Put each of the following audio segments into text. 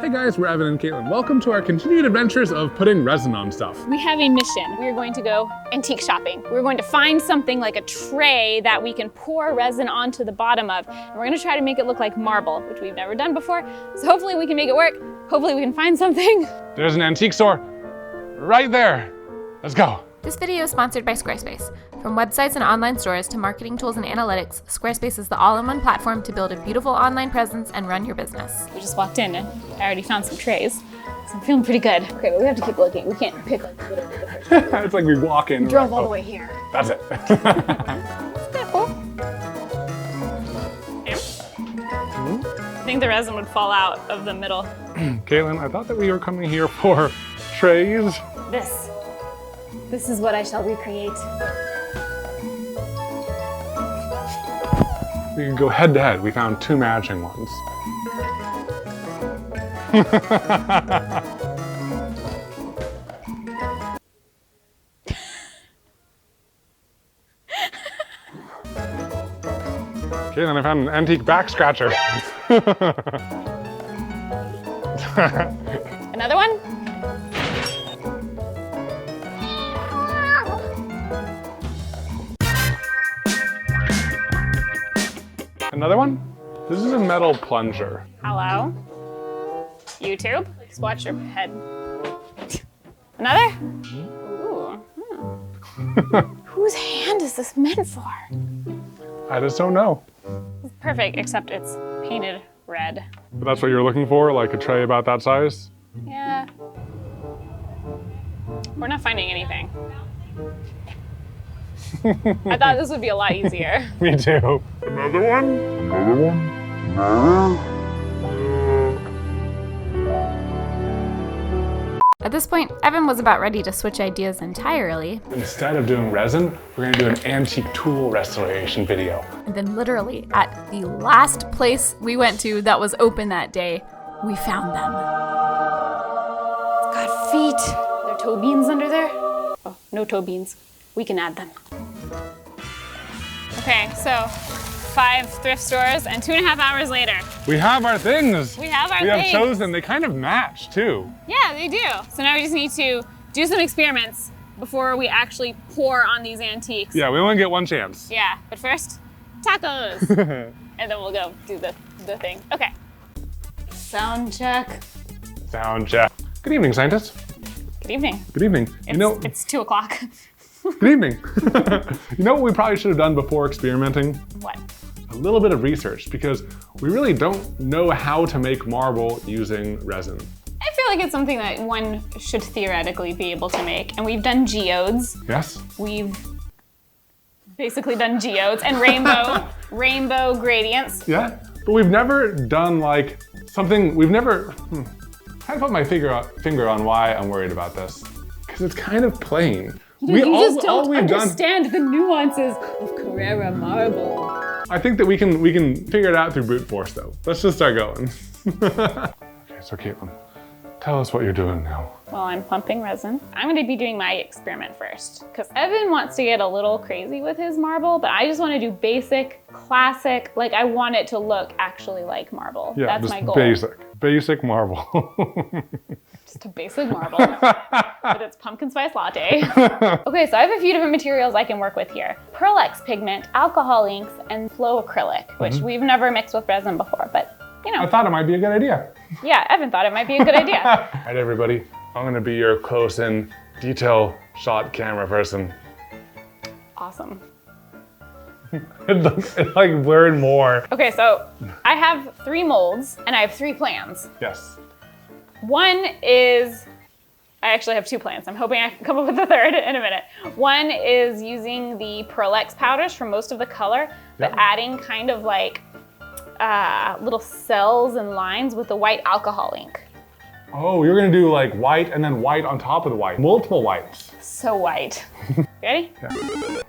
Hey guys, we're Evan and Katelyn. Welcome to our continued adventures of putting resin on stuff. We have a mission. We're going to go antique shopping. We're going to find something like a tray that we can pour resin onto the bottom of. And we're gonna try to make it look like marble, which we've never done before. So hopefully we can make it work. Hopefully we can find something. There's an antique store right there. Let's go. This video is sponsored by Squarespace. From websites and online stores to marketing tools and analytics, Squarespace is the all-in-one platform to build a beautiful online presence and run your business. We just walked in and I already found some trays. So I'm feeling pretty good. Okay, but we have to keep looking. We can't pick like literally the first one. It's like we walk in. Drove all the way here. That's it. I think the resin would fall out of the middle. Katelyn, I thought that we were coming here for trays. This is what I shall recreate. We can go head to head. We found two matching ones. Katelyn, I found an antique back scratcher. Another one? Another one? This is a metal plunger. Hello? YouTube? Just watch your head. Another? Ooh. Whose hand is this meant for? I just don't know. It's perfect, except it's painted red. But that's what you're looking for, like a tray about that size? Yeah. We're not finding anything. I thought this would be a lot easier. Me too. Another one? Another one? At this point, Evan was about ready to switch ideas entirely. Instead of doing resin, we're gonna do an antique tool restoration video. And then literally at the last place we went to that was open that day, we found them. It's got feet. Are there toe beans under there? Oh, no toe beans. We can add them. Okay, so 5 thrift stores and 2.5 hours later. We have our things. We have our things. We have things. chosen. They kind of match too. Yeah, they do. So now we just need to do some experiments before we actually pour on these antiques. Yeah, we only get one chance. Yeah, but first, tacos. And then we'll go do the thing. Okay. Sound check. Sound check. Good evening, scientists. Good evening. Good evening. It's 2 o'clock. Good evening. You know what we probably should have done before experimenting? What? A little bit of research, because we really don't know how to make marble using resin. I feel like it's something that one should theoretically be able to make. And we've done geodes. Yes. We've basically done geodes and rainbow gradients. Yeah, but we've never done like something, we've never, trying to put my finger on why I'm worried about this. Because it's kind of plain. You just don't understand the nuances of Carrara marble. I think that we can figure it out through brute force though. Let's just start going. Okay, so Katelyn, tell us what you're doing now. Well, I'm pumping resin. I'm gonna be doing my experiment first, because Evan wants to get a little crazy with his marble, but I just wanna do basic, classic, like I want it to look actually like marble. Yeah, that's just my goal. Basic marble. Just a basic marble with its pumpkin spice latte. Okay, so I have a few different materials I can work with here. Pearl-X pigment, alcohol inks, and flow acrylic, which we've never mixed with resin before, but you know. I thought it might be a good idea. Yeah, Evan thought it might be a good idea. All right, everybody, I'm gonna be your close-in detail shot camera person. Awesome. It like blurred more. Okay, so I have 3 molds and I have 3 plans. Yes. One is, I actually have 2 plans. I'm hoping I can come up with a third in a minute. One is using the Pearl-X powders for most of the color, but adding kind of like little cells and lines with the white alcohol ink. Oh, you're gonna do like white and then white on top of the white. Multiple whites. So white. Ready? Yeah.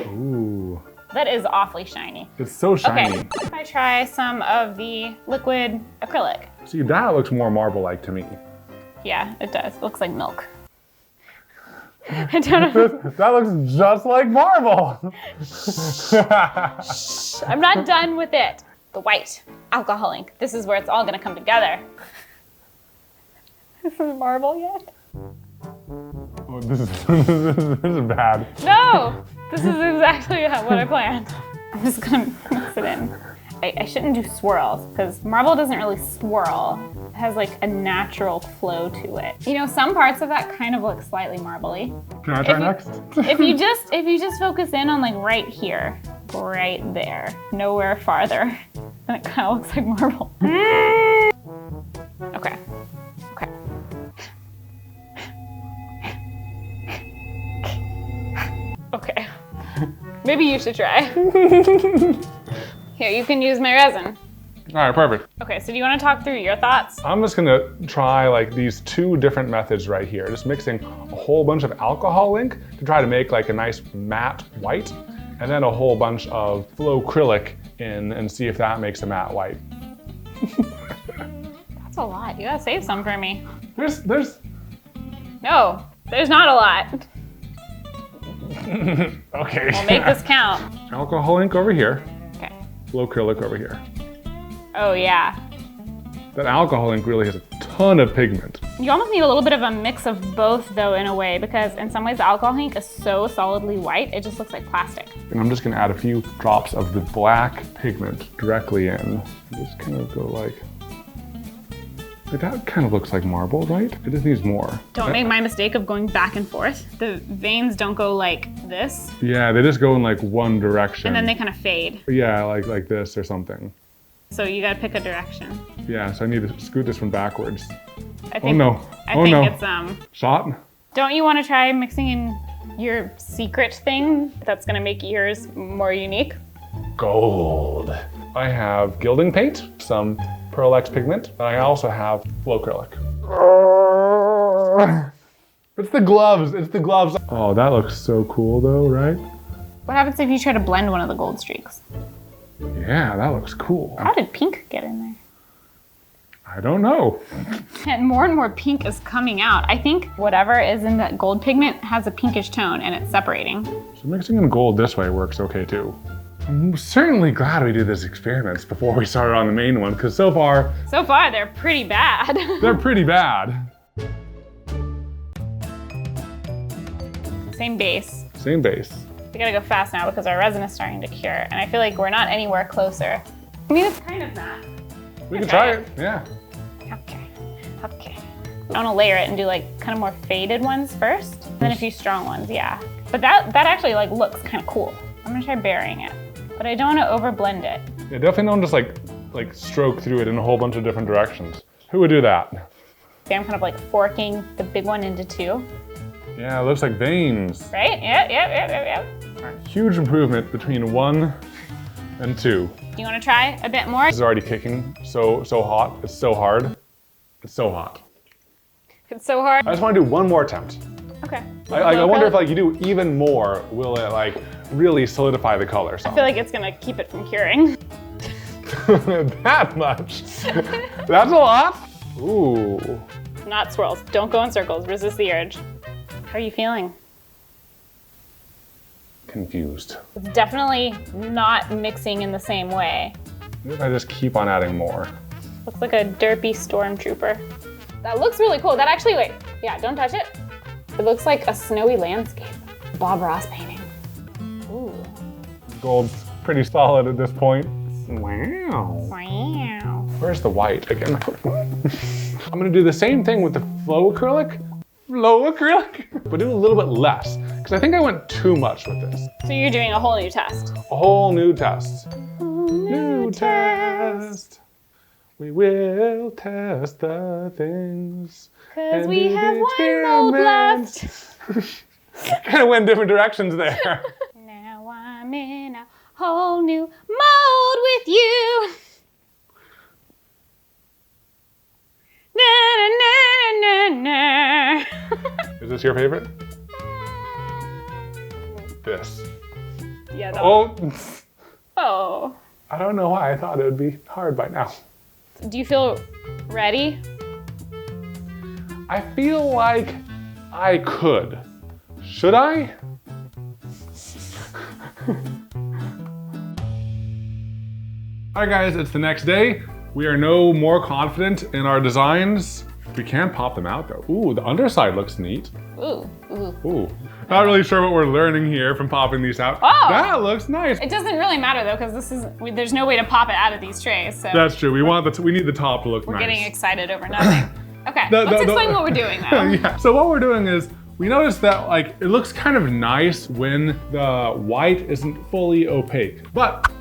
Ooh. That is awfully shiny. It's so shiny. Okay, if I try some of the liquid acrylic. See, that looks more marble-like to me. Yeah, it does. It looks like milk. I don't know. That looks just like marble. I'm not done with it. the white alcohol ink. This is where it's all gonna come together. This is marble yet? Oh, this is bad. No! This is exactly what I planned. I'm just gonna mix it in. I shouldn't do swirls, because marble doesn't really swirl. It has like a natural flow to it. You know, some parts of that kind of look slightly marbly. Can I try next? if you just focus in on like right here, right there, nowhere farther, then it kind of looks like marble. Okay. Okay. Okay. Maybe you should try. Here, you can use my resin. All right, perfect. Okay, so do you want to talk through your thoughts? I'm just gonna try like these two different methods right here. Just mixing a whole bunch of alcohol ink to try to make like a nice matte white, and then a whole bunch of acrylic in and see if that makes a matte white. That's a lot. You gotta save some for me. No, there's not a lot. Okay. We'll make this count. Alcohol ink over here. Okay. Acrylic over here. Oh yeah. That alcohol ink really has a ton of pigment. You almost need a little bit of a mix of both though in a way, because in some ways the alcohol ink is so solidly white, it just looks like plastic. And I'm just gonna add a few drops of the black pigment directly in. And just kind of go like that kind of looks like marble, right? It just needs more. Don't make my mistake of going back and forth. The veins don't go like this. Yeah, they just go in like one direction. And then they kind of fade. Yeah, like this or something. So you gotta pick a direction. Yeah, so I need to scoot this one backwards. I think, oh no, I think no. It's Shot? Don't you wanna try mixing in your secret thing that's gonna make yours more unique? Gold. I have gilding paint, some Pearl X pigment, and I also have flow acrylic. It's the gloves, it's the gloves. Oh, that looks so cool though, right? What happens if you try to blend one of the gold streaks? Yeah, that looks cool. How did pink get in there? I don't know. And more pink is coming out. I think whatever is in that gold pigment has a pinkish tone and it's separating. So mixing in gold this way works okay too. I'm certainly glad we did these experiments before we started on the main one, because so far they're pretty bad. They're pretty bad. Same base. Same base. We gotta go fast now because our resin is starting to cure, and I feel like we're not anywhere closer. I mean, it's kind of not. We can try it, yeah. Okay. I wanna layer it and do like kind of more faded ones first, and then a few strong ones, yeah. But that actually like looks kind of cool. I'm gonna try burying it, but I don't wanna over blend it. Yeah, definitely don't just like stroke through it in a whole bunch of different directions. Who would do that? See, I'm kind of like forking the big one into two. Yeah, it looks like veins. Right? Yep. Huge improvement between 1 and 2. Do you wanna try a bit more? This is already kicking so hot. It's so hard. It's so hot. It's so hard. I just wanna do one more attempt. Okay. I wonder if like you do even more, will it like really solidify the color? I feel like it's gonna keep it from curing. That much? That's a lot? Ooh. Not swirls. Don't go in circles. Resist the urge. How are you feeling? Confused. It's definitely not mixing in the same way. What if I just keep on adding more? Looks like a derpy stormtrooper. That looks really cool. That actually, wait. Yeah, don't touch it. It looks like a snowy landscape. Bob Ross painting. Ooh. Gold's pretty solid at this point. Wow. Wow. Where's the white again? I'm gonna do the same thing with the flow acrylic. But do a little bit less, because I think I went too much with this. So you're doing a whole new test. A whole new test. New test. We will test the things. Cause we have one mold left. Kind of went different directions there. Now I'm in a whole new mode with you. Na na na na na. Is this your favorite? This. Yeah, that Oh. Oh. I don't know why I thought it would be hard by now. Do you feel ready? I feel like I could. Should I? All right guys, it's the next day. We are no more confident in our designs. We can pop them out though. Ooh, the underside looks neat. Ooh, ooh. Ooh. Not really sure what we're learning here from popping these out. Oh! That looks nice. It doesn't really matter though, because there's no way to pop it out of these trays. So That's true. We need the top to look nice. we're getting excited over nothing. Okay, let's explain what we're doing though. Yeah. So what we're doing is, we noticed that like it looks kind of nice when the white isn't fully opaque, but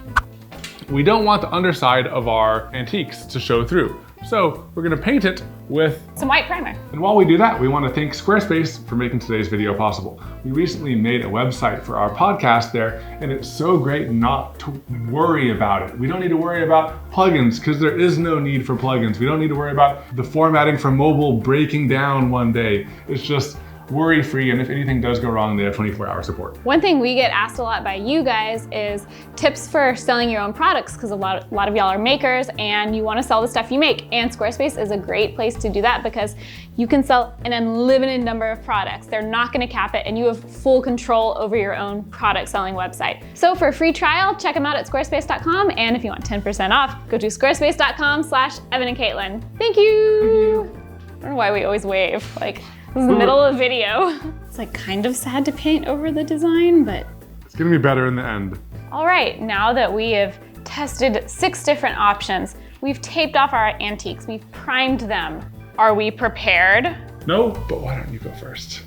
we don't want the underside of our antiques to show through. So we're gonna paint it with some white primer. And while we do that, we want to thank Squarespace for making today's video possible. We recently made a website for our podcast there, and it's so great not to worry about it. We don't need to worry about plugins because there is no need for plugins. We don't need to worry about the formatting for mobile breaking down one day. It's just worry-free, and if anything does go wrong, they have 24-hour support. One thing we get asked a lot by you guys is tips for selling your own products, because a lot of y'all are makers and you want to sell the stuff you make. And Squarespace is a great place to do that because you can sell an unlimited number of products. They're not going to cap it, and you have full control over your own product selling website. So for a free trial, check them out at squarespace.com, and if you want 10% off, go to squarespace.com/Evan and Katelyn. Thank you. I don't know why we always wave. Like, this is the middle of the video. It's like kind of sad to paint over the design, but it's gonna be better in the end. All right, now that we have tested 6 different options, we've taped off our antiques, we've primed them. Are we prepared? No, but why don't you go first?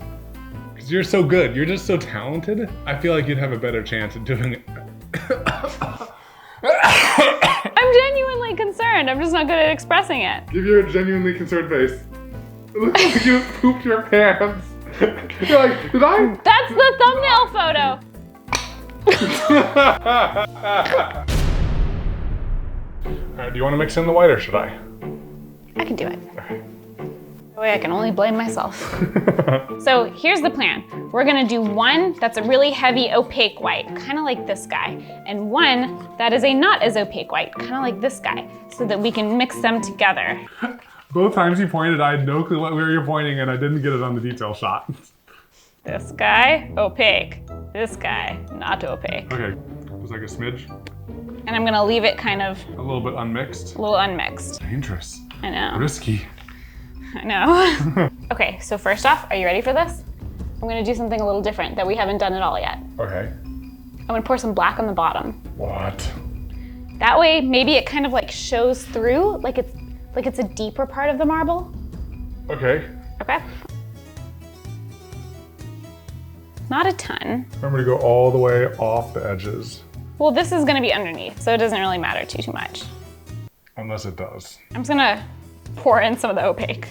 Because you're so good, you're just so talented. I feel like you'd have a better chance at doing it. I'm genuinely concerned. I'm just not good at expressing it. Give your genuinely concerned face. It looks like you pooped your pants. You're like, did I? That's the thumbnail photo. All right, do you want to mix in the white or should I? I can do it. That way I can only blame myself. So here's the plan. We're gonna do one that's a really heavy opaque white, kind of like this guy, and one that is a not as opaque white, kind of like this guy, so that we can mix them together. Both times you pointed, I had no clue where you're pointing and I didn't get it on the detail shot. This guy, opaque. This guy, not opaque. Okay, just like a smidge. And I'm gonna leave it kind of a little bit unmixed. A little unmixed. Dangerous. I know. Risky. I know. Okay, so first off, are you ready for this? I'm gonna do something a little different that we haven't done at all yet. Okay. I'm gonna pour some black on the bottom. What? That way, maybe it kind of like shows through, like it's a deeper part of the marble. Okay. Okay. Not a ton. Remember to go all the way off the edges. Well, this is gonna be underneath, so it doesn't really matter too much. Unless it does. I'm just gonna pour in some of the opaque.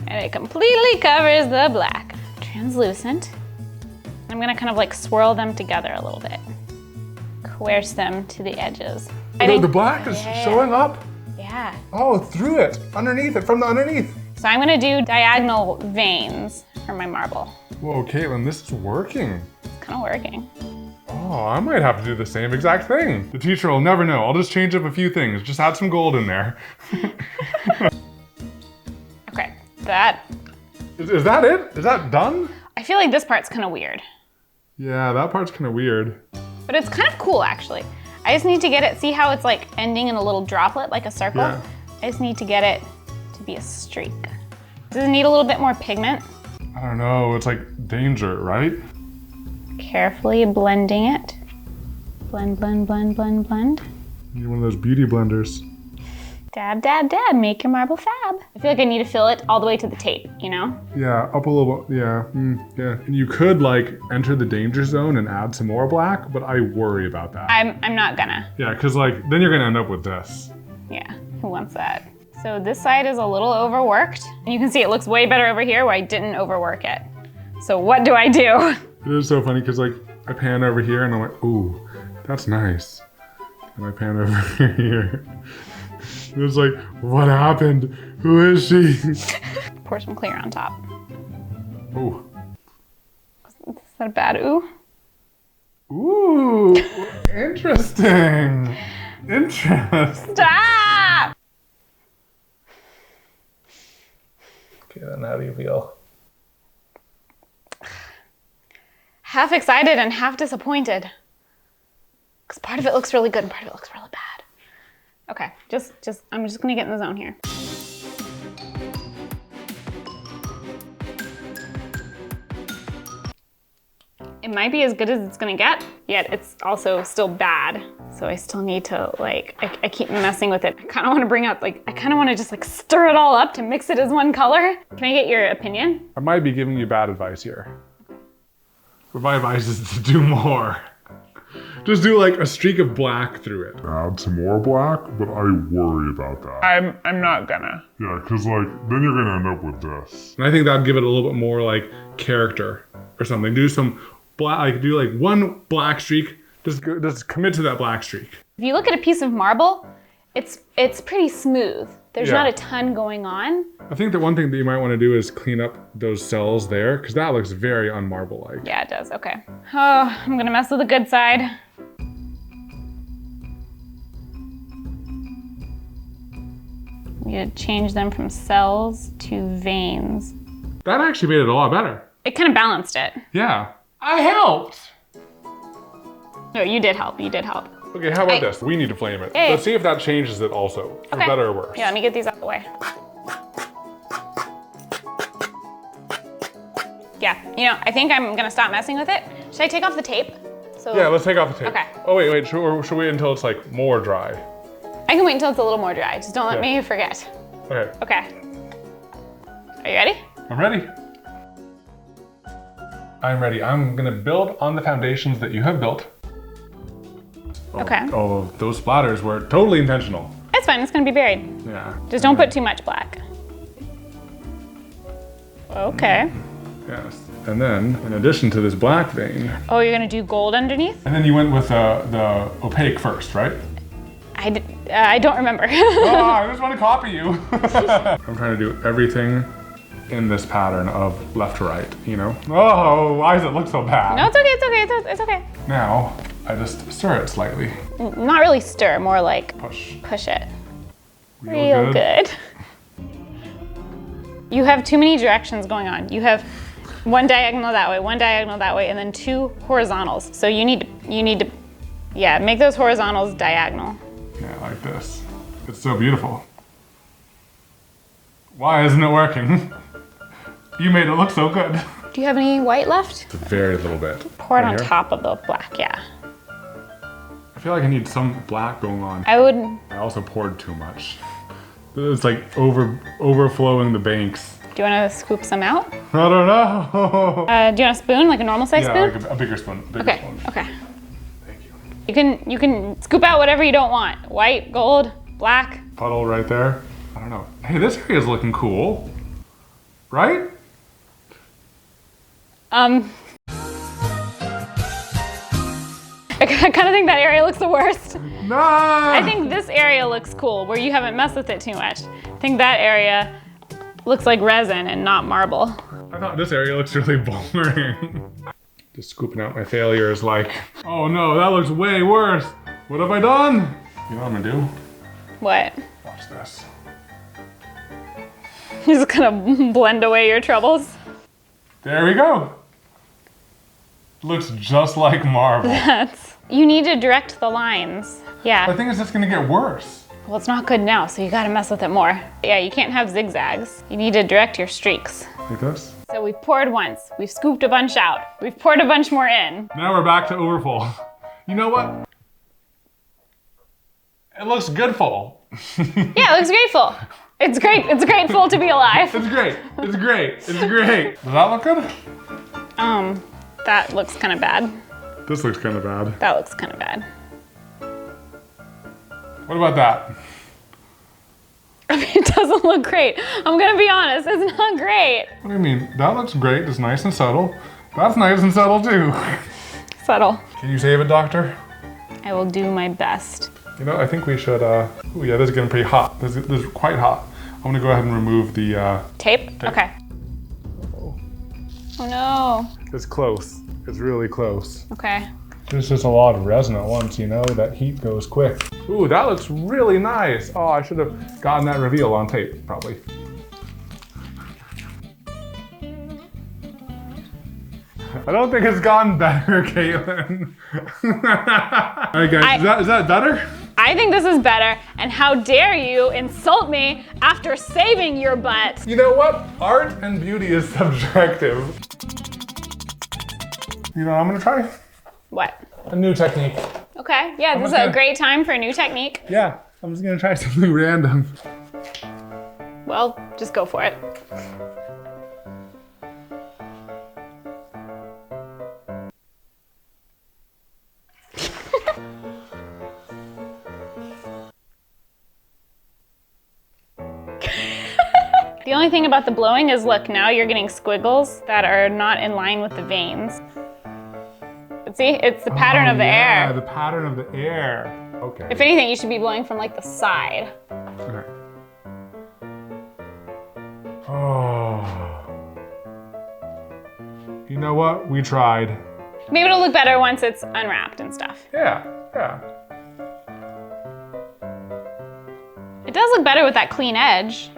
And it completely covers the black. Translucent. I'm gonna kind of like swirl them together a little bit. Coerce them to the edges. The black is showing up? Yeah. Oh, through it, underneath it, from the underneath. So I'm gonna do diagonal veins for my marble. Whoa, Katelyn, this is working. It's kind of working. Oh, I might have to do the same exact thing. The teacher will never know. I'll just change up a few things. Just add some gold in there. Okay, that. Is that it? Is that done? I feel like this part's kind of weird. Yeah, that part's kind of weird. But it's kind of cool, actually. I just need to get it, see how it's like ending in a little droplet, like a circle? Yeah. I just need to get it to be a streak. Does it need a little bit more pigment? I don't know, it's like danger, right? Carefully blending it. Blend, blend, blend, blend, blend. You need one of those beauty blenders. Dab, dab, dab, make your marble fab. I feel like I need to fill it all the way to the tape, you know? Yeah, up a little bit, yeah, yeah. And you could like enter the danger zone and add some more black, but I worry about that. I'm not gonna. Yeah, cause like, then you're gonna end up with this. Yeah, who wants that? So this side is a little overworked. And you can see it looks way better over here where I didn't overwork it. So what do I do? It is so funny because like I pan over here and I'm like, ooh, that's nice. And I pan over here. And it's like, what happened? Who is she? Pour some clear on top. Ooh. Is that a bad ooh? Ooh, interesting. Interesting. Stop! Okay, then how do you feel? Half excited and half disappointed. Because part of it looks really good and part of it looks really bad. Okay, I'm just gonna get in the zone here. It might be as good as it's gonna get, yet it's also still bad. So I still need to like, I keep messing with it. I kind of want to bring out like, I kind of want to just like stir it all up to mix it as one color. Can I get your opinion? I might be giving you bad advice here. But my advice is to do more. Just do like a streak of black through it. Add some more black, but I worry about that. I'm not gonna. Yeah, because like, then you're gonna end up with this. And I think that'd give it a little bit more like character or something. Do some black, like do like one black streak. Just commit to that black streak. If you look at a piece of marble, it's pretty smooth. There's not a ton going on. I think the one thing that you might want to do is clean up those cells there, because that looks very unmarble-like. Yeah, it does, okay. Oh, I'm gonna mess with the good side. We gotta change them from cells to veins. That actually made it a lot better. It kind of balanced it. Yeah, I helped. No, you did help, you did help. Okay, how about this? We need to flame it. Hey. Let's see if that changes it also, for better or worse. Yeah, let me get these out of the way. Yeah, you know, I think I'm gonna stop messing with it. Should I take off the tape? So Yeah, let's take off the tape. Okay. Oh wait, should we wait until it's like more dry? I can wait until it's a little more dry. Just don't let Yeah. me forget. Okay, Okay. Are you ready? I'm ready. I'm ready. I'm gonna build on the foundations that you have built. Okay. All of those splatters were totally intentional. It's fine, it's gonna be buried. Yeah. Just don't put too much black. Okay. Yes. And then, in addition to this black vein, Oh, you're gonna do gold underneath? and then you went with the opaque first, right? I don't remember. Oh, I just want to copy you. I'm trying to do everything in this pattern of left to right, you know? Oh, why does it look so bad? No, it's okay, it's okay, it's okay. Now, I just stir it slightly. Not really stir, more like Push. it. Real good. You have too many directions going on. You have one diagonal that way, one diagonal that way, and then two horizontals. So you need to, yeah, make those horizontals diagonal. Yeah, like this. It's so beautiful. Why isn't it working? You made it look so good. Do you have any white left? Very little bit. Pour it Right on here? top of the black, yeah. I feel like I need some black going on. I also poured too much. It's like overflowing the banks. do you want to scoop some out? I don't know. Do you want a spoon, like a normal size Yeah, spoon? like a bigger spoon. Okay, Spoon. okay. Thank you. You can scoop out whatever you don't want. White, gold, black. Puddle right there. I don't know. Hey, this area is looking cool. Right? I kind of think that area looks the worst. No! I think this area looks cool, where you haven't messed with it too much. I think that area looks like resin and not marble. I thought this area looks really boring. Just scooping out my failures like, oh no, that looks way worse. What have I done? You know what I'm gonna do? What? Watch this. You're just gonna blend away your troubles? There we go. Looks just like marble. You need to direct the lines. I Yeah. think it's just gonna get worse. Well, it's not good now, so you gotta mess with it more. Yeah, you can't have zigzags. You need to direct your streaks. Like this. So we've poured once, we've scooped a bunch out, we've poured a bunch more in. Now we're back to overfull. You know what? It looks good full. Yeah, it looks grateful. It's great. It's grateful to be alive. It's great. It's great. It's great. Does that look good? That looks kind of bad. This looks kind of bad. That looks kind of bad. What about that? I mean, it doesn't look great. I'm gonna be honest, it's not great. What do you mean? That looks great. It's nice and subtle. That's nice and subtle too. Subtle. Can you save it, doctor? I will do my best. You know, I think we should, ooh, yeah, this is getting pretty hot. This is quite hot. I'm gonna go ahead and remove the, Tape? Okay. Oh no. It's close. It's really close. Okay. There's just a lot of resin at once, you know? That heat goes quick. Ooh, that looks really nice. Oh, I should have gotten that reveal on tape, probably. I don't think it's gotten better, Katelyn. All right, guys, is that better? I think this is better, and how dare you insult me after saving your butt? You know what? Art and beauty is subjective. You know what I'm gonna try? What? A new technique. Okay, yeah, this is a great time for a new technique. Yeah, I'm just gonna try something random. Well, just go for it. The only thing about the blowing is, look, now you're getting squiggles that are not in line with the veins. But see, it's the pattern of the air. Yeah, the pattern of the air. Okay. If anything, you should be blowing from like the side. Okay. Oh. You know what? We tried. Maybe it'll look better once it's unwrapped and stuff. Yeah, yeah. It does look better with that clean edge.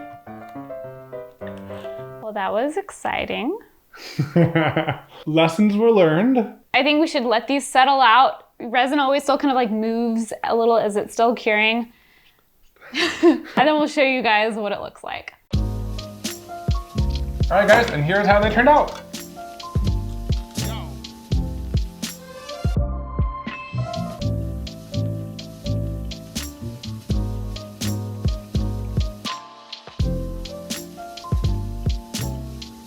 Well, that was exciting. Lessons were learned. I think we should let these settle out. Resin always still kind of like moves a little as it's still curing. And then we'll show you guys what it looks like. All right, guys, and here's how they turned out.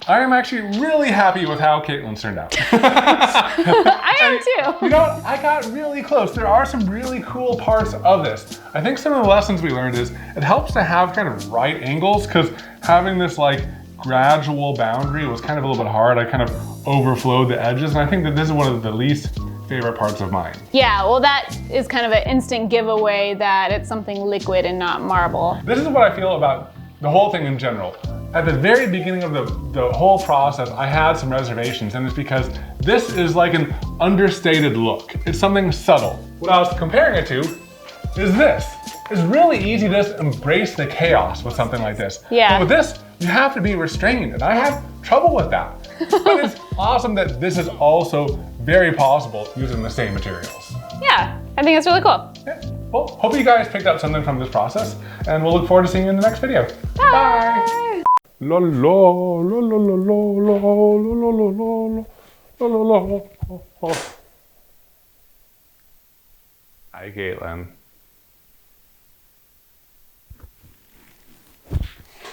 I am actually really happy with how Katelyn's turned out. I am too. You know what? I got really close. There are some really cool parts of this. I think some of the lessons we learned is it helps to have kind of right angles, because having this like gradual boundary was kind of a little bit hard. I kind of overflowed the edges, and I think that this is one of the least favorite parts of mine. Yeah, well, that is kind of an instant giveaway that it's something liquid and not marble. This is what I feel about the whole thing in general. At the very beginning of the whole process, I had some reservations, and it's because this is like an understated look. It's something subtle. What I was comparing it to is this. It's really easy to just embrace the chaos with something like this. Yeah. But with this, you have to be restrained, and I have trouble with that. But it's awesome that this is also very possible using the same materials. Yeah, I think it's really cool. Yeah. Well, hope you guys picked up something from this process, and we'll look forward to seeing you in the next video. Bye. La la la la la la la la la la la la. Hi, Katelyn.